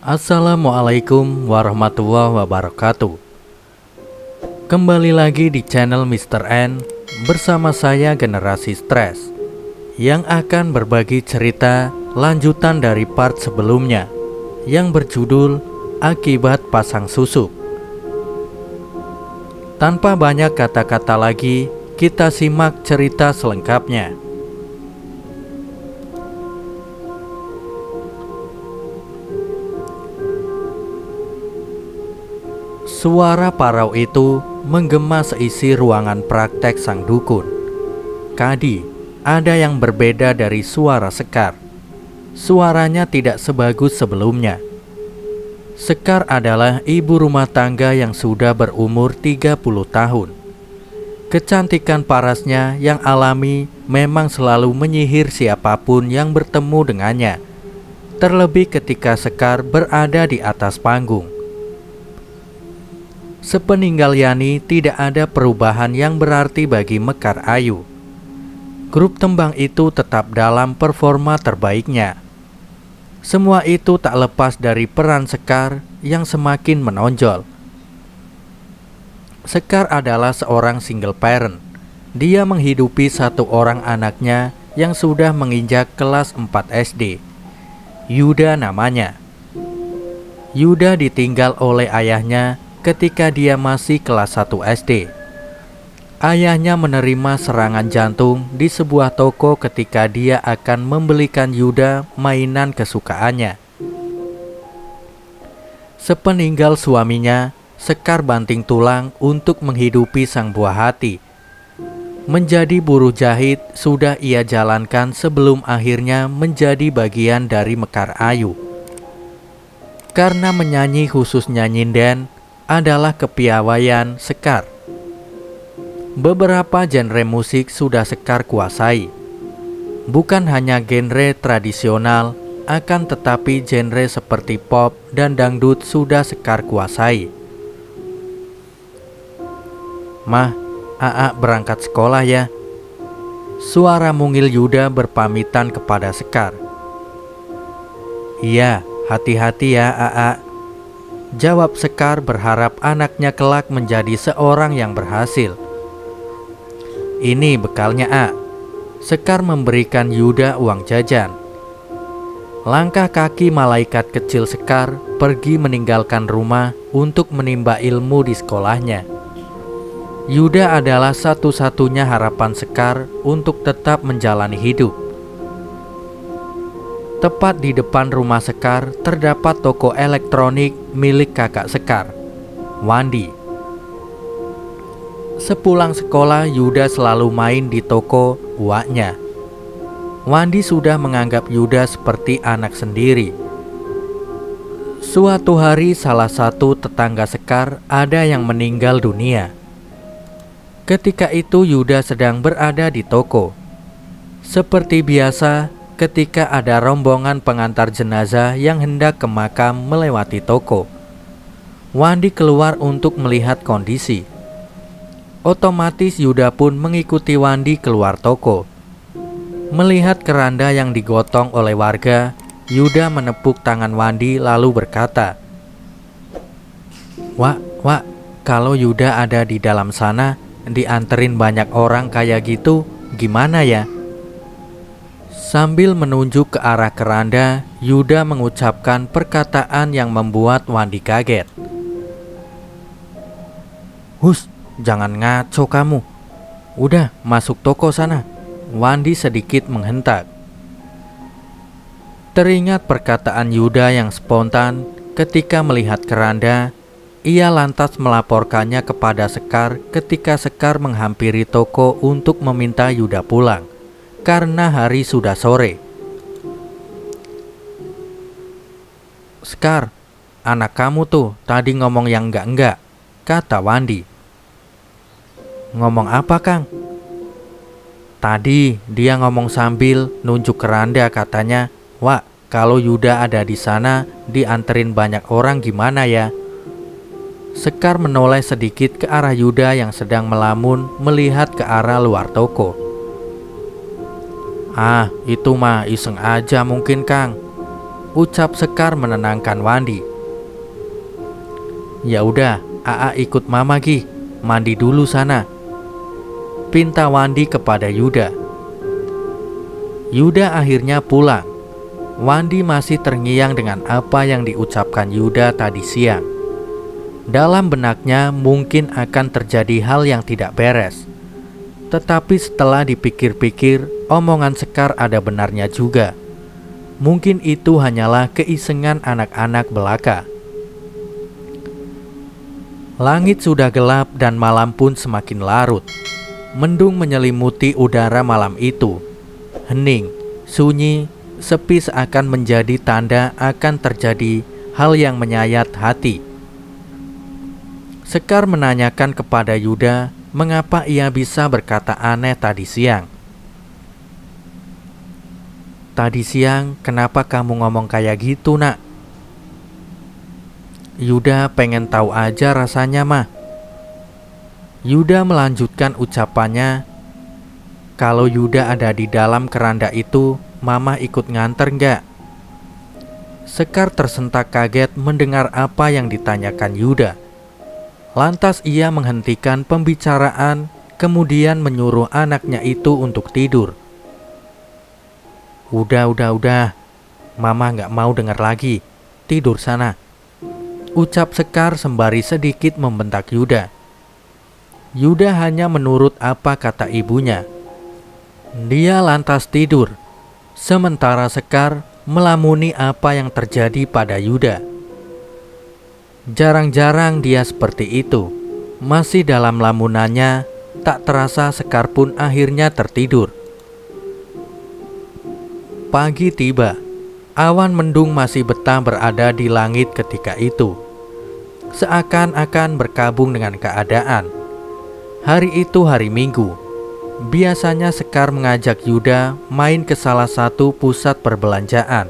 Assalamualaikum warahmatullahi wabarakatuh. Kembali lagi di channel Mr. N bersama saya Generasi Stres yang akan berbagi cerita lanjutan dari part sebelumnya yang berjudul Akibat Pasang Susuk. Tanpa banyak kata-kata lagi, kita simak cerita selengkapnya. Suara parau itu menggema seisi ruangan praktek sang dukun. Kadi, ada yang berbeda dari suara Sekar. Suaranya tidak sebagus sebelumnya. Sekar adalah ibu rumah tangga yang sudah berumur 30 tahun. Kecantikan parasnya yang alami memang selalu menyihir siapapun yang bertemu dengannya. Terlebih ketika Sekar berada di atas panggung. Sepeninggal Yani, tidak ada perubahan yang berarti bagi Mekar Ayu. Grup tembang itu tetap dalam performa terbaiknya. Semua itu tak lepas dari peran Sekar yang semakin menonjol. Sekar adalah seorang single parent. Dia menghidupi satu orang anaknya yang sudah menginjak kelas 4 SD. Yuda namanya. Yuda ditinggal oleh ayahnya ketika dia masih kelas 1 SD. Ayahnya menerima serangan jantung di sebuah toko ketika dia akan membelikan Yuda mainan kesukaannya. Sepeninggal suaminya, Sekar banting tulang untuk menghidupi sang buah hati. Menjadi buruh jahit sudah ia jalankan sebelum akhirnya menjadi bagian dari Mekar Ayu. Karena menyanyi khususnya nyinden adalah kepiawaian Sekar. Beberapa genre musik sudah Sekar kuasai. Bukan hanya genre tradisional, akan tetapi genre seperti pop dan dangdut sudah Sekar kuasai. "Mah, Aa berangkat sekolah ya." Suara mungil Yuda berpamitan kepada Sekar. "Iya, hati-hati ya Aa," jawab Sekar berharap anaknya kelak menjadi seorang yang berhasil. "Ini bekalnya A." Sekar memberikan Yuda uang jajan. Langkah kaki malaikat kecil Sekar pergi meninggalkan rumah untuk menimba ilmu di sekolahnya. Yuda adalah satu-satunya harapan Sekar untuk tetap menjalani hidup. Tepat di depan rumah Sekar terdapat toko elektronik milik kakak Sekar, Wandi. Sepulang sekolah, Yuda selalu main di toko uaknya. Wandi sudah menganggap Yuda seperti anak sendiri. Suatu hari salah satu tetangga Sekar ada yang meninggal dunia. Ketika itu Yuda sedang berada di toko. Seperti biasa, ketika ada rombongan pengantar jenazah yang hendak ke makam melewati toko, Wandi keluar untuk melihat kondisi. Otomatis Yuda pun mengikuti Wandi keluar toko. Melihat keranda yang digotong oleh warga, Yuda menepuk tangan Wandi lalu berkata, Wak, kalau Yuda ada di dalam sana, dianterin banyak orang kayak gitu, gimana ya?" Sambil menunjuk ke arah keranda, Yuda mengucapkan perkataan yang membuat Wandi kaget. "Hus, jangan ngaco kamu. Udah, masuk toko sana." Wandi sedikit menghentak. Teringat perkataan Yuda yang spontan ketika melihat keranda, ia lantas melaporkannya kepada Sekar ketika Sekar menghampiri toko untuk meminta Yuda pulang. Karena hari sudah sore. "Sekar, anak kamu tuh tadi ngomong yang enggak-enggak," kata Wandi. "Ngomong apa, Kang?" "Tadi dia ngomong sambil nunjuk keranda, katanya, 'Wak, kalau Yuda ada di sana, dianterin banyak orang gimana ya?'" Sekar menoleh sedikit ke arah Yuda yang sedang melamun melihat ke arah luar toko. Ah, itu mah iseng aja mungkin, Kang, ucap Sekar menenangkan Wandi. Ya udah, Aa ikut Mama Gi, mandi dulu sana, pinta Wandi kepada Yuda. Yuda akhirnya pulang. Wandi masih terngiang dengan apa yang diucapkan Yuda tadi siang. Dalam benaknya mungkin akan terjadi hal yang tidak beres. Tetapi setelah dipikir-pikir, omongan Sekar ada benarnya juga. Mungkin itu hanyalah keisengan anak-anak belaka. Langit sudah gelap dan malam pun semakin larut. Mendung menyelimuti udara malam itu. Hening, sunyi, sepi seakan menjadi tanda akan terjadi hal yang menyayat hati. Sekar menanyakan kepada Yuda mengapa ia bisa berkata aneh tadi siang. Tadi siang kenapa kamu ngomong kayak gitu, Nak? Yuda pengen tahu aja rasanya mah. Yuda melanjutkan ucapannya. Kalau Yuda ada di dalam keranda itu, Mama ikut nganter nggak? Sekar tersentak kaget mendengar apa yang ditanyakan Yuda. Lantas ia menghentikan pembicaraan, kemudian menyuruh anaknya itu untuk tidur. Udah, Mama nggak mau dengar lagi. Tidur sana, ucap Sekar sembari sedikit membentak Yuda. Yuda hanya menurut apa kata ibunya. Dia lantas tidur, sementara Sekar melamuni apa yang terjadi pada Yuda. Jarang-jarang dia seperti itu. Masih dalam lamunannya, tak terasa Sekar pun akhirnya tertidur. Pagi tiba. Awan mendung masih betah berada di langit ketika itu. Seakan-akan berkabung dengan keadaan. Hari itu hari Minggu. Biasanya Sekar mengajak Yuda main ke salah satu pusat perbelanjaan.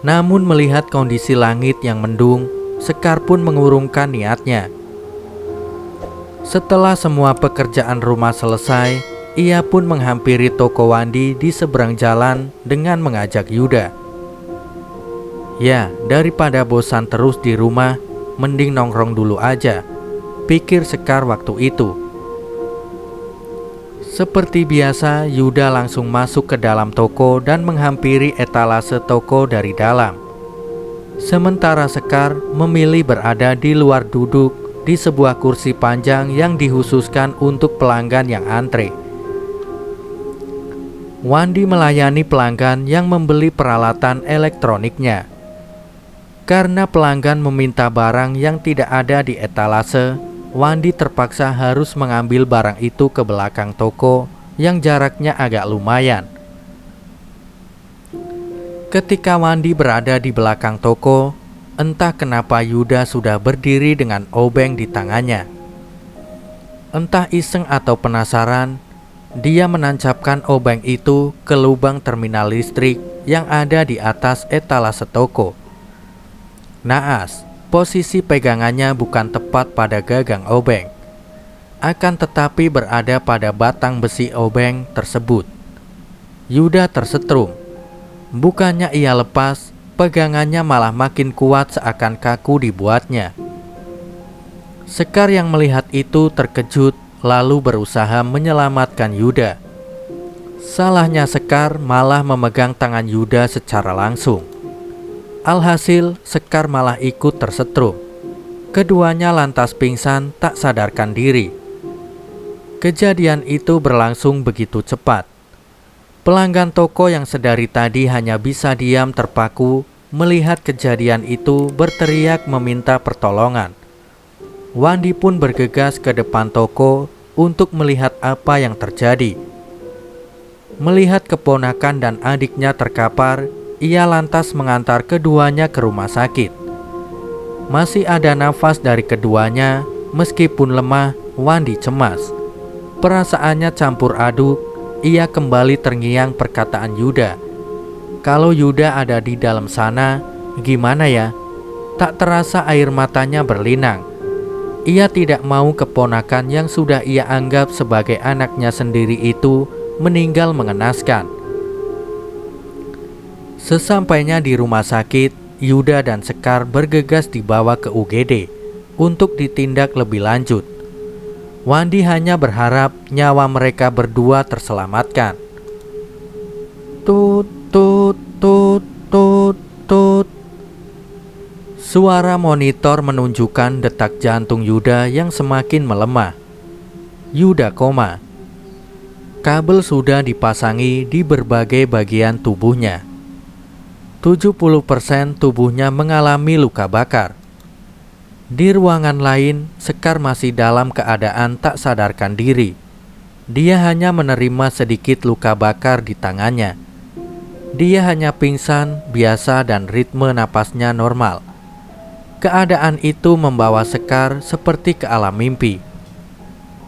Namun melihat kondisi langit yang mendung, Sekar pun mengurungkan niatnya. Setelah semua pekerjaan rumah selesai, ia pun menghampiri toko Wandi di seberang jalan dengan mengajak Yuda. Ya, daripada bosan terus di rumah, mending nongkrong dulu aja, pikir Sekar waktu itu. Seperti biasa, Yuda langsung masuk ke dalam toko dan menghampiri etalase toko dari dalam. Sementara Sekar memilih berada di luar duduk di sebuah kursi panjang yang dikhususkan untuk pelanggan yang antre. Wandi melayani pelanggan yang membeli peralatan elektroniknya. Karena pelanggan meminta barang yang tidak ada di etalase, Wandi terpaksa harus mengambil barang itu ke belakang toko yang jaraknya agak lumayan. Ketika Wandi berada di belakang toko, entah kenapa Yuda sudah berdiri dengan obeng di tangannya. Entah iseng atau penasaran, dia menancapkan obeng itu ke lubang terminal listrik yang ada di atas etalase toko. Naas, posisi pegangannya bukan tepat pada gagang obeng, akan tetapi berada pada batang besi obeng tersebut. Yuda tersetrum. Bukannya ia lepas, pegangannya malah makin kuat seakan kaku dibuatnya. Sekar yang melihat itu terkejut lalu berusaha menyelamatkan Yuda. Salahnya Sekar malah memegang tangan Yuda secara langsung. Alhasil Sekar malah ikut tersetrum. Keduanya lantas pingsan tak sadarkan diri. Kejadian itu berlangsung begitu cepat. Pelanggan toko yang sedari tadi hanya bisa diam terpaku melihat kejadian itu berteriak meminta pertolongan. Wandi pun bergegas ke depan toko untuk melihat apa yang terjadi. Melihat keponakan dan adiknya terkapar, ia lantas mengantar keduanya ke rumah sakit. Masih ada nafas dari keduanya, meskipun lemah, Wandi cemas. Perasaannya campur aduk. Ia kembali terngiang perkataan Yuda. Kalau Yuda ada di dalam sana, gimana ya? Tak terasa air matanya berlinang. Ia tidak mau keponakan yang sudah ia anggap sebagai anaknya sendiri itu meninggal mengenaskan. Sesampainya di rumah sakit, Yuda dan Sekar bergegas dibawa ke UGD untuk ditindak lebih lanjut. Wandi hanya berharap nyawa mereka berdua terselamatkan. Tut, tut, tut, tut, tut. Suara monitor menunjukkan detak jantung Yuda yang semakin melemah. Yuda koma. Kabel sudah dipasangi di berbagai bagian tubuhnya. 70% tubuhnya mengalami luka bakar. Di ruangan lain, Sekar masih dalam keadaan tak sadarkan diri. Dia hanya menerima sedikit luka bakar di tangannya. Dia hanya pingsan biasa dan ritme napasnya normal. Keadaan itu membawa Sekar seperti ke alam mimpi.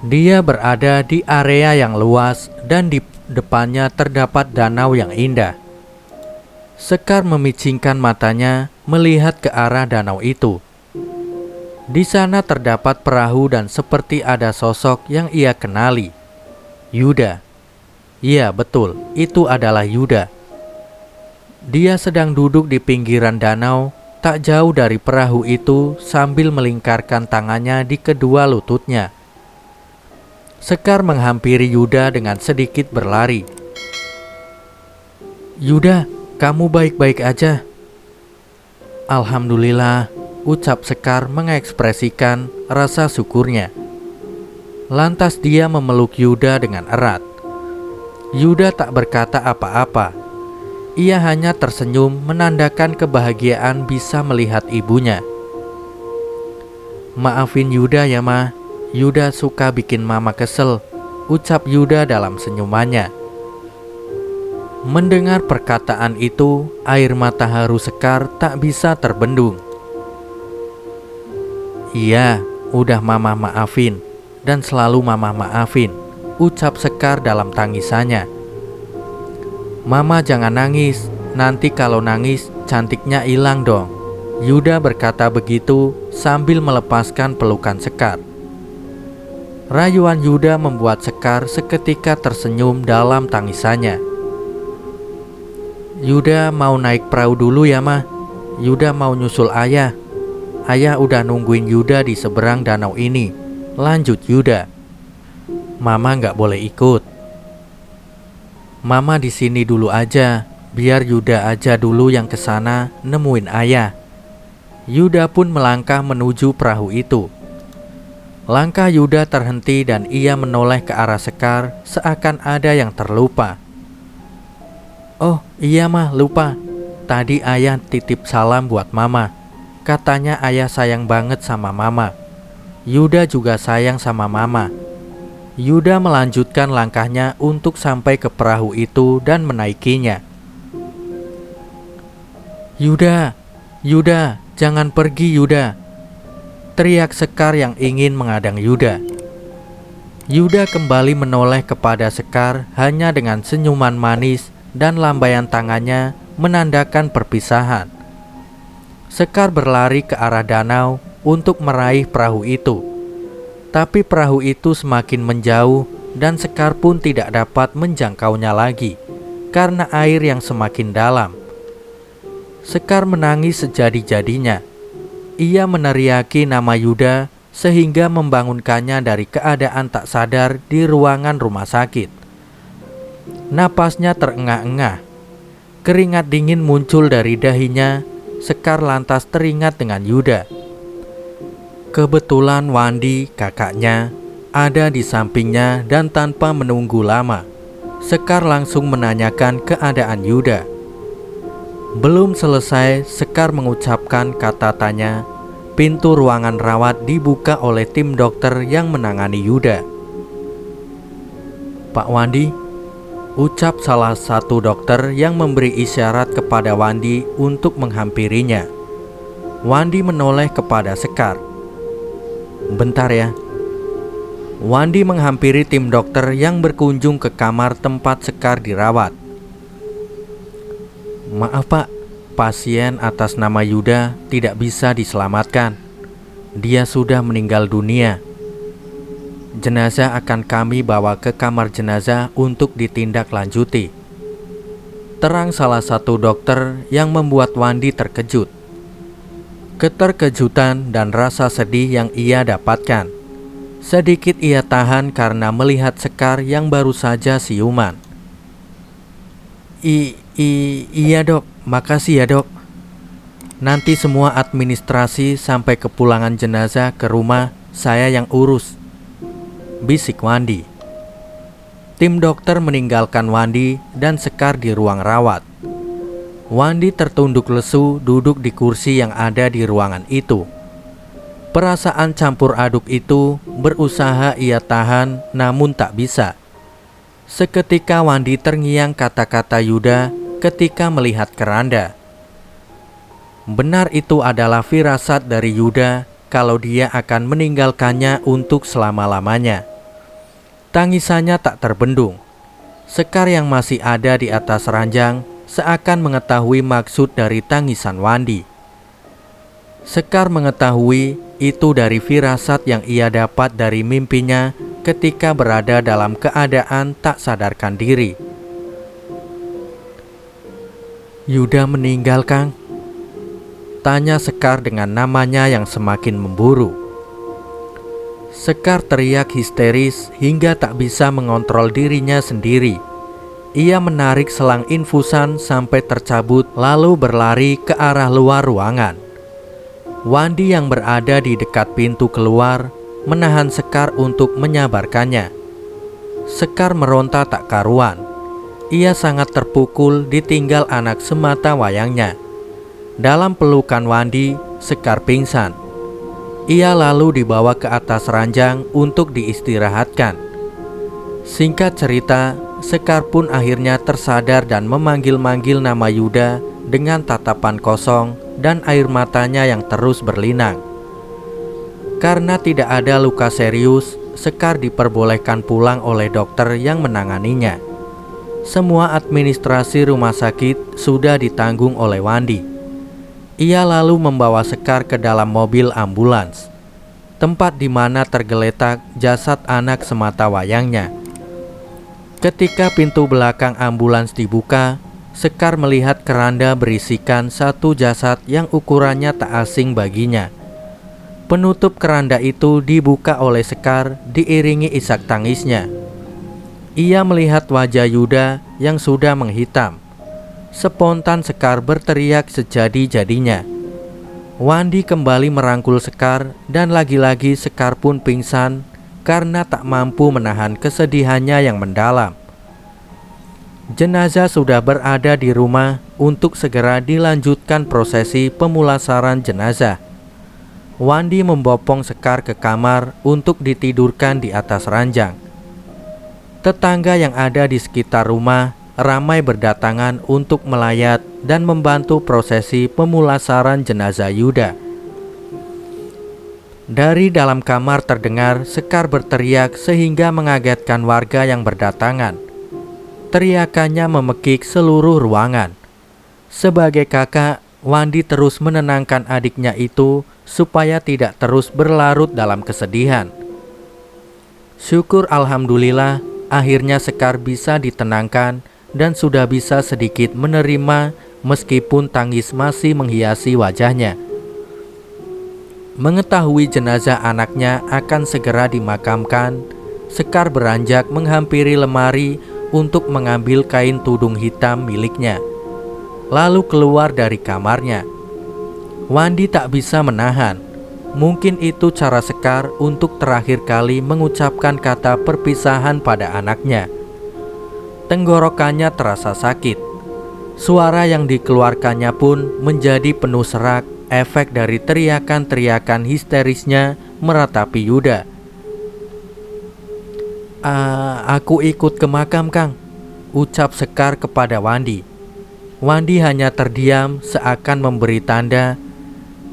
Dia berada di area yang luas dan di depannya terdapat danau yang indah. Sekar memicingkan matanya melihat ke arah danau itu. Di sana terdapat perahu dan seperti ada sosok yang ia kenali. Yuda. Iya betul, itu adalah Yuda. Dia sedang duduk di pinggiran danau, tak jauh dari perahu itu sambil melingkarkan tangannya di kedua lututnya. Sekar menghampiri Yuda dengan sedikit berlari. Yuda, kamu baik-baik aja? Alhamdulillah, ucap Sekar mengekspresikan rasa syukurnya. Lantas dia memeluk Yuda dengan erat. Yuda tak berkata apa-apa. Ia hanya tersenyum menandakan kebahagiaan bisa melihat ibunya. Maafin Yuda ya Ma, Yuda suka bikin Mama kesel, ucap Yuda dalam senyumannya. Mendengar perkataan itu, air mata haru Sekar tak bisa terbendung. Iya, udah Mama maafin, dan selalu Mama maafin, ucap Sekar dalam tangisannya. Mama jangan nangis, nanti kalau nangis cantiknya hilang dong. Yuda berkata begitu sambil melepaskan pelukan Sekar. Rayuan Yuda membuat Sekar seketika tersenyum dalam tangisannya. Yuda mau naik perahu dulu ya Ma. Yuda mau nyusul ayah. Ayah udah nungguin Yuda di seberang danau ini, lanjut Yuda. Mama gak boleh ikut. Mama di sini dulu aja, biar Yuda aja dulu yang kesana nemuin ayah. Yuda pun melangkah menuju perahu itu. Langkah Yuda terhenti dan ia menoleh ke arah Sekar seakan ada yang terlupa. Oh iya Mah, lupa. Tadi ayah titip salam buat Mama. Katanya ayah sayang banget sama Mama. Yuda juga sayang sama Mama. Yuda melanjutkan langkahnya untuk sampai ke perahu itu dan menaikinya. Yuda, Yuda, jangan pergi Yuda, teriak Sekar yang ingin mengadang Yuda. Yuda kembali menoleh kepada Sekar hanya dengan senyuman manis dan lambaian tangannya menandakan perpisahan. Sekar berlari ke arah danau untuk meraih perahu itu. Tapi perahu itu semakin menjauh dan Sekar pun tidak dapat menjangkaunya lagi karena air yang semakin dalam. Sekar menangis sejadi-jadinya. Ia meneriaki nama Yuda sehingga membangunkannya dari keadaan tak sadar di ruangan rumah sakit. Napasnya terengah-engah. Keringat dingin muncul dari dahinya. Sekar lantas teringat dengan Yuda. Kebetulan Wandi, kakaknya, ada di sampingnya dan tanpa menunggu lama, Sekar langsung menanyakan keadaan Yuda. Belum selesai Sekar mengucapkan kata tanya, pintu ruangan rawat dibuka oleh tim dokter yang menangani Yuda. Pak Wandi, ucap salah satu dokter yang memberi isyarat kepada Wandi untuk menghampirinya. Wandi menoleh kepada Sekar. Bentar ya. Wandi menghampiri tim dokter yang berkunjung ke kamar tempat Sekar dirawat. Maaf Pak, pasien atas nama Yuda tidak bisa diselamatkan. Dia sudah meninggal dunia. Jenazah akan kami bawa ke kamar jenazah untuk ditindaklanjuti. Terang salah satu dokter yang membuat Wandi terkejut. Keterkejutan dan rasa sedih yang ia dapatkan. Sedikit ia tahan karena melihat Sekar yang baru saja siuman. Iya dok, makasih ya dok. Nanti semua administrasi sampai kepulangan jenazah ke rumah saya yang urus, bisik Wandi. Tim dokter meninggalkan Wandi dan Sekar di ruang rawat. Wandi tertunduk lesu duduk di kursi yang ada di ruangan itu. Perasaan campur aduk itu berusaha ia tahan, namun tak bisa. Seketika Wandi terngiang kata-kata Yuda ketika melihat keranda. Benar itu adalah firasat dari Yuda kalau dia akan meninggalkannya untuk selama-lamanya. Tangisannya tak terbendung. Sekar yang masih ada di atas ranjang seakan mengetahui maksud dari tangisan Wandi. Sekar mengetahui itu dari firasat yang ia dapat dari mimpinya ketika berada dalam keadaan tak sadarkan diri. Yuda meninggal, Kang? Tanya Sekar dengan namanya yang semakin memburu. Sekar teriak histeris hingga tak bisa mengontrol dirinya sendiri. Ia menarik selang infusan sampai tercabut lalu berlari ke arah luar ruangan. Wandi yang berada di dekat pintu keluar menahan Sekar untuk menyabarkannya. Sekar meronta tak karuan. Ia sangat terpukul ditinggal anak semata wayangnya. Dalam pelukan Wandi, Sekar pingsan. Ia lalu dibawa ke atas ranjang untuk diistirahatkan. Singkat cerita, Sekar pun akhirnya tersadar dan memanggil-manggil nama Yuda dengan tatapan kosong dan air matanya yang terus berlinang. Karena tidak ada luka serius, Sekar diperbolehkan pulang oleh dokter yang menanganinya. Semua administrasi rumah sakit sudah ditanggung oleh Wandi. Ia lalu membawa Sekar ke dalam mobil ambulans, tempat di mana tergeletak jasad anak semata wayangnya. Ketika pintu belakang ambulans dibuka, Sekar melihat keranda berisikan satu jasad yang ukurannya tak asing baginya. Penutup keranda itu dibuka oleh Sekar diiringi isak tangisnya. Ia melihat wajah Yuda yang sudah menghitam. Spontan Sekar berteriak sejadi-jadinya. Wandi kembali merangkul Sekar dan lagi-lagi Sekar pun pingsan karena tak mampu menahan kesedihannya yang mendalam. Jenazah sudah berada di rumah untuk segera dilanjutkan prosesi pemulasaran jenazah. Wandi membopong Sekar ke kamar untuk ditidurkan di atas ranjang. Tetangga yang ada di sekitar rumah ramai berdatangan untuk melayat dan membantu prosesi pemulasaran jenazah Yuda. Dari dalam kamar terdengar Sekar berteriak sehingga mengagetkan warga yang berdatangan. Teriakannya memekik seluruh ruangan. Sebagai kakak, Wandi terus menenangkan adiknya itu supaya tidak terus berlarut dalam kesedihan. Syukur alhamdulillah, akhirnya Sekar bisa ditenangkan dan sudah bisa sedikit menerima meskipun tangis masih menghiasi wajahnya. Mengetahui jenazah anaknya akan segera dimakamkan, Sekar beranjak menghampiri lemari untuk mengambil kain tudung hitam miliknya, lalu keluar dari kamarnya. Wandi tak bisa menahan. Mungkin itu cara Sekar untuk terakhir kali mengucapkan kata perpisahan pada anaknya. Tenggorokannya terasa sakit. Suara yang dikeluarkannya pun menjadi penuh serak, efek dari teriakan-teriakan histerisnya meratapi Yuda. Aku ikut ke makam, Kang, ucap Sekar kepada Wandi. Wandi hanya terdiam seakan memberi tanda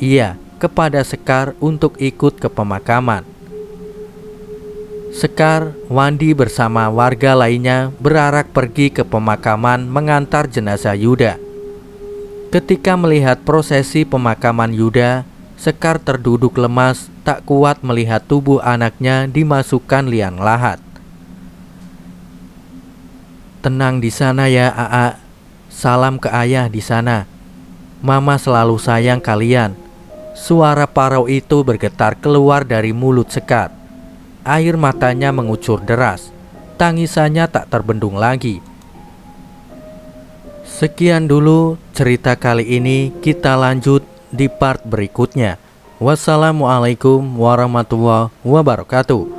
iya kepada Sekar untuk ikut ke pemakaman. Sekar, Wandi bersama warga lainnya berarak pergi ke pemakaman mengantar jenazah Yuda. Ketika melihat prosesi pemakaman Yuda, Sekar terduduk lemas, tak kuat melihat tubuh anaknya dimasukkan liang lahat. Tenang di sana ya, Aa. salam ke ayah di sana. Mama selalu sayang kalian." Suara Parau itu bergetar keluar dari mulut Sekar. Air matanya mengucur deras. Tangisannya tak terbendung lagi. Sekian dulu cerita kali ini, kita lanjut di part berikutnya. Wassalamualaikum warahmatullahi wabarakatuh.